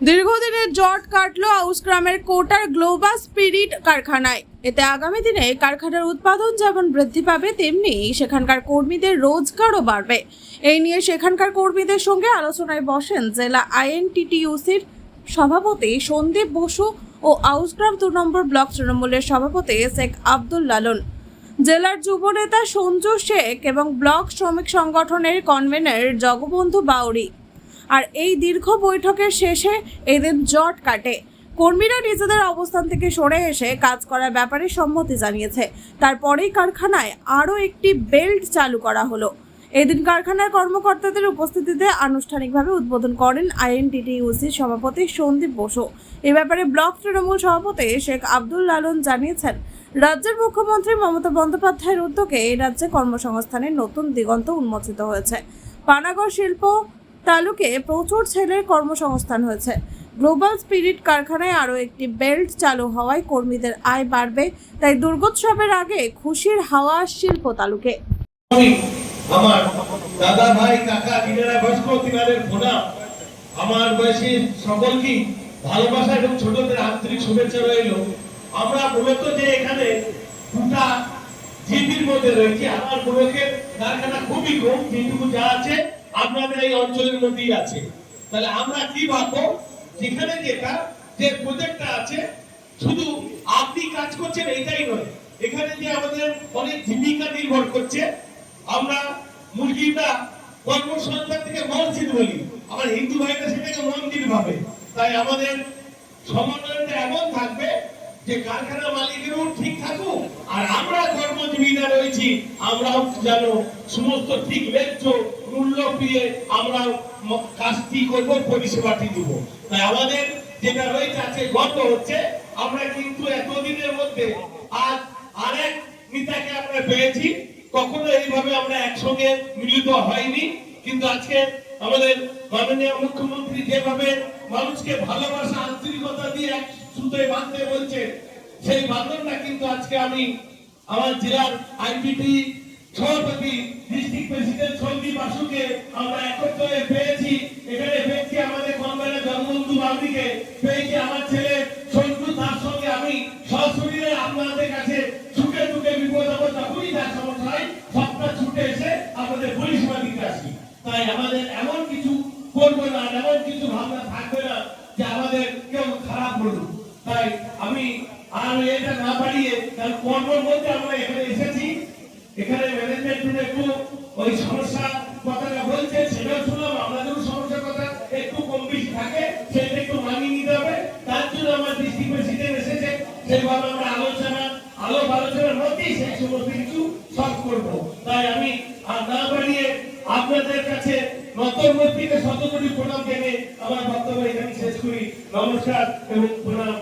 দীর্ঘদিনের জট কাটলো আউসগ্রামের কোটার গ্লোবাল স্পিরিট কারখানায়। এতে আগামী দিনে কারখানার উৎপাদন যেমন বৃদ্ধি পাবে, তেমনি সেখানকার কর্মীদের রোজগারও বাড়বে। এই নিয়ে সেখানকার কর্মীদের সঙ্গে আলোচনায় বসেন জেলা আইএনটিটিইউসির সভাপতি সন্দীপ বসু ও আউসগ্রাম 2 নম্বর ব্লক তৃণমূলের সভাপতি শেখ আব্দুল লালন, জেলার যুবনেতা সঞ্জু শেখ এবং ব্লক শ্রমিক সংগঠনের কনভেনর জগবন্ধু বাউরি। আর এই দীর্ঘ বৈঠকের শেষে এদিন জট কাটে। কর্মীরা নিজেদের অবস্থান থেকে সরে এসে কাজ করার ব্যাপারে সম্মতি জানিয়েছে। তারপরেই কারখানায় আরও একটি বেল্ট চালু করা হলো। এদিন কারখানার কর্মকর্তাদের উপস্থিতিতে আনুষ্ঠানিকভাবে উদ্বোধন করেন আইএনটিটিইউসির সভাপতি সন্দীপ বসু। এ ব্যাপারে ব্লক তৃণমূল সভাপতি শেখ আব্দুল লালন জানিয়েছেন, রাজ্যের মুখ্যমন্ত্রী মমতা বন্দ্যোপাধ্যায়ের উদ্যোগে এই রাজ্যে কর্মসংস্থানের নতুন দিগন্ত উন্মোচিত হয়েছে। পানাগড় শিল্প তালুকে প্রচুর ছেলের কর্মসংস্থান হয়েছে। গ্লোবাল স্পিরিট কারখানায় আরও একটি বেল্ট চালু হওয়ায় কর্মীদের আয় বাড়বে। তাই দুর্গোৎসবের আগে খুশির হাওয়া শিল্প তালুকে। আমার দাদা ভাই কাকা দিনেরা বয়স্ক তিনাদের প্রণাম। আমার বয়সী সকলকে ভালোবাসা এবং ছোটদের আন্তরিক শুভেচ্ছা রইল। আমরা মূলত যে এখানে দুটা জিপির মধ্যে রয়েছি, আমার ব্লকের কারখানা খুবই কম, যেটুকু যা আছে আপনাদের এই অঞ্চলের মধ্যেই আছে। তাহলে আমরা কি ভাববো, যেখানে যে প্রজেক্টটা আছে শুধু আপনি কাজ করছেন এটাই নয়, এখানে যে আমাদের অনেক জীবিকা নির্ভর করছে। আমরা মুরগিটা কর্মসংস্থান থেকে মসজিদ বলি, আমার হিন্দু ভাইরা সেটাকে মন্দির ভাবে। তাই আমাদের সমন্বয়টা এমন থাকবে যে কারখানা মালিকেরও ঠিক থাকুক, আর আমরা কর্মজীবীরা রয়েছি আমরাও যেন সমস্ত ঠিক ন্যায্য মূল্য পেয়ে আমরা কাজটি করবো, পরিষেবাটি দিব। তাই আমাদের যেটা রয়েছে আছে গর্ব হচ্ছে, আমরা কিন্তু এতদিনের মধ্যে আজ আরেক নেতাকে আমরা পেয়েছি। কখনো এইভাবে আমরা একসঙ্গে মিলিত হয়নি, কিন্তু আজকে আমাদের মাননীয় মুখ্যমন্ত্রী যেভাবে মানুষকে ভালোবাসা আন্তরিকতা দিয়ে এক সুতোয় বাঁধতে বলছে, সেই বাঁধনটা কিন্তু আজকে আমি আমার জেলার আইপিটি সভাপতি ডিস্ট্রিক্ট প্রেসিডেন্ট সন্দীপ বাসুকে আমরা একত্রে পেয়েছি। এখানে পেয়েছি আমাদের কনভেনর জগবন্ধু বাউরিকে, পেয়েছি আমার ছেলে সঞ্জু, তার সঙ্গে আমি সশরীরে আপনাদের কাছে ছুটে ছুটে বিপদ আপদ যখনই তার সমস্যা হয় সবটা ছুটে এসে আপনাদের পরিষেবা দিতে আসি। তাই আমাদের এমন কিছু করবো না, এমন কিছু ভাবনা থাকবে না যে আমাদের কেউ খারাপ বলুক। তাই আমি আর এটা না বাড়িয়ে তার কর্মের মধ্যে আমরা এখানে এসেছি। এখানে ম্যানেজমেন্ট একটু ওই সমস্যা কথাটা বলছে, সেটাও শুনলাম। আমাদেরও সমস্যার কথা একটু কম বেশি থাকে, সেটা একটু মানিয়ে নিতে হবে। তার জন্য আমার ডিস্ট্রিক্ট প্রেসিডেন্ট এসেছে, সেইভাবে আমরা আলোচনার মধ্যেই সেই সমস্ত কিছু সলভ করবো। তাই আমি আর না বাড়িয়ে আপনাদের কাছে নতমস্তকে শতকোটি প্রণাম জেনে আমার বক্তব্য এখানে শেষ করি। নমস্কার এবং প্রণাম।